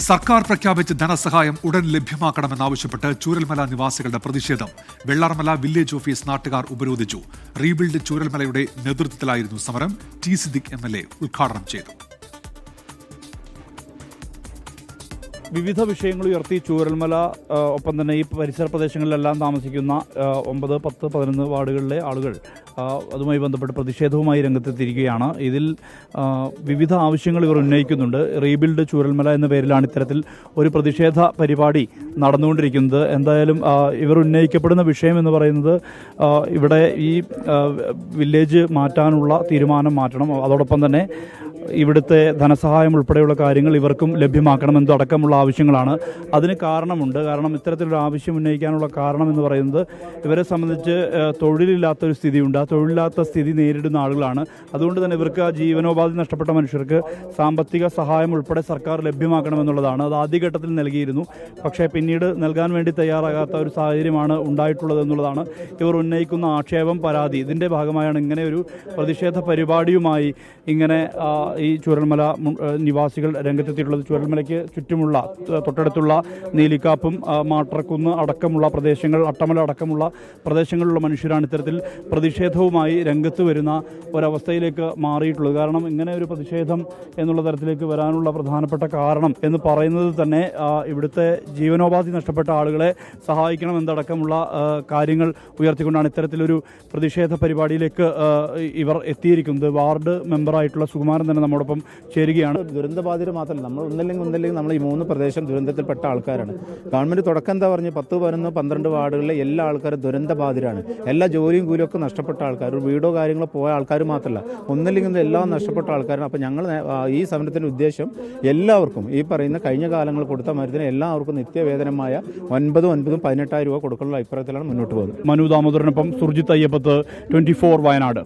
സർക്കാർ പ്രഖ്യാപിച്ച ധനസഹായം ഉടൻ ലഭ്യമാക്കണമെന്നാവശ്യപ്പെട്ട് ചൂരൽമല നിവാസികളുടെ പ്രതിഷേധം. വെള്ളാർമല വില്ലേജ് ഓഫീസ് നാട്ടുകാർ ഉപരോധിച്ചു. റീബിൽഡ് ചൂരൽമലയുടെ നേതൃത്വത്തിലായിരുന്നു സമരം. ടി സിദ്ദിഖ് MLA ഉദ്ഘാടനം ചെയ്തു. വിവിധ വിഷയങ്ങൾ ഉയർത്തി ചൂരൽമല ഒപ്പം തന്നെ ഈ പരിസര പ്രദേശങ്ങളിലെല്ലാം താമസിക്കുന്ന 9, 10, 11 വാർഡുകളിലെ ആളുകൾ അതുമായി ബന്ധപ്പെട്ട് പ്രതിഷേധവുമായി രംഗത്തെത്തിയിരിക്കുകയാണ്. ഇതിൽ വിവിധ ആവശ്യങ്ങൾ ഇവർ ഉന്നയിക്കുന്നുണ്ട്. റീബിൽഡ് ചൂരൽമല എന്ന പേരിലാണ് ഇത്തരത്തിൽ ഒരു പ്രതിഷേധ പരിപാടി നടന്നുകൊണ്ടിരിക്കുന്നത്. എന്തായാലും ഇവർ ഉന്നയിക്കപ്പെടുന്ന വിഷയം എന്ന് പറയുന്നത് ഇവിടെ ഈ വില്ലേജ് മാറ്റാനുള്ള തീരുമാനം മാറ്റണം. അതോടൊപ്പം തന്നെ ഇവിടുത്തെ ധനസഹായം ഉൾപ്പെടെയുള്ള കാര്യങ്ങൾ ഇവർക്കും ലഭ്യമാക്കണമെന്നതടക്കമുള്ള ആവശ്യങ്ങളാണ്. അതിന് കാരണമുണ്ട്. കാരണം ഇത്തരത്തിലൊരു ആവശ്യം ഉന്നയിക്കാനുള്ള കാരണം എന്ന് പറയുന്നത് ഇവരെ സംബന്ധിച്ച് തൊഴിലില്ലാത്തൊരു സ്ഥിതിയുണ്ട്. ആ തൊഴിലില്ലാത്ത സ്ഥിതി നേരിടുന്ന ആളുകളാണ്. അതുകൊണ്ട് തന്നെ ഇവർക്ക് ജീവനോപാധി നഷ്ടപ്പെട്ട മനുഷ്യർക്ക് സാമ്പത്തിക സഹായം ഉൾപ്പെടെ സർക്കാർ ലഭ്യമാക്കണമെന്നുള്ളതാണ്. അത് ആദ്യഘട്ടത്തിൽ നൽകിയിരുന്നു. പക്ഷേ പിന്നീട് നൽകാൻ വേണ്ടി തയ്യാറാകാത്ത ഒരു സാഹചര്യമാണ് ഉണ്ടായിട്ടുള്ളത് എന്നുള്ളതാണ് ഇവർ ഉന്നയിക്കുന്ന ആക്ഷേപം, പരാതി. ഇതിൻ്റെ ഭാഗമായാണ് ഇങ്ങനെ ഒരു പ്രതിഷേധ പരിപാടിയുമായി ഇങ്ങനെ ഈ ചൂരൽമല നിവാസികൾ രംഗത്തെത്തിയിട്ടുള്ളത്. ചൂരൽമലയ്ക്ക് ചുറ്റുമുള്ള തൊട്ടടുത്തുള്ള നീലിക്കാപ്പും മാട്ടറക്കുന്ന് അടക്കമുള്ള പ്രദേശങ്ങൾ, അട്ടമല അടക്കമുള്ള പ്രദേശങ്ങളിലുള്ള മനുഷ്യരാണ് ഇത്തരത്തിൽ പ്രതിഷേധവുമായി രംഗത്ത് വരുന്ന ഒരവസ്ഥയിലേക്ക് മാറിയിട്ടുള്ളത്. കാരണം ഇങ്ങനെ ഒരു പ്രതിഷേധം എന്നുള്ള തരത്തിലേക്ക് വരാനുള്ള പ്രധാനപ്പെട്ട കാരണം എന്ന് പറയുന്നത് തന്നെ ഇവിടുത്തെ ജീവനോപാധി നഷ്ടപ്പെട്ട ആളുകളെ സഹായിക്കണമെന്നടക്കമുള്ള കാര്യങ്ങൾ ഉയർത്തിക്കൊണ്ടാണ് ഇത്തരത്തിലൊരു പ്രതിഷേധ പരിപാടിയിലേക്ക് ഇവർ എത്തിയിരിക്കുന്നത്. വാർഡ് മെമ്പറായിട്ടുള്ള സുകുമാരൻ തന്നെ നമ്മോടൊപ്പം ചേരുകയാണ്. ദുരന്തബാധിതർ മാത്രമല്ല, നമ്മൾ ഒന്നില്ലെങ്കിൽ നമ്മൾ ഈ 3 പ്രദേശം ദുരന്തത്തിൽപ്പെട്ട ആൾക്കാരാണ്. ഗവൺമെന്റ് തുടക്കം എന്താ പറഞ്ഞ് 10, 11, 12 വാർഡുകളിലെ എല്ലാ ആൾക്കാരും ദുരന്തബാധിതരാണ്. എല്ലാ ജോലിയും കൂലിയൊക്കെ നഷ്ടപ്പെട്ട ആൾക്കാർ, വീടോ കാര്യങ്ങളോ പോയ ആൾക്കാർ മാത്രമല്ല, ഒന്നില്ലെങ്കിൽ എല്ലാം നഷ്ടപ്പെട്ട ആൾക്കാരാണ്. അപ്പോൾ ഞങ്ങൾ ഈ സമരത്തിൻ്റെ ഉദ്ദേശം എല്ലാവർക്കും ഈ പറയുന്ന കഴിഞ്ഞ കാലങ്ങൾ കൊടുത്ത മരുന്നിന് എല്ലാവർക്കും നിത്യവേതനമായ 9,000, 18,000 രൂപ കൊടുക്കാനുള്ള അഭിപ്രായത്തിലാണ് മുന്നോട്ട് പോകുന്നത്. മനു ദാമോദരനൊപ്പം സുർജിത്ത് അയ്യപ്പത്ത്, 24 വയനാട്.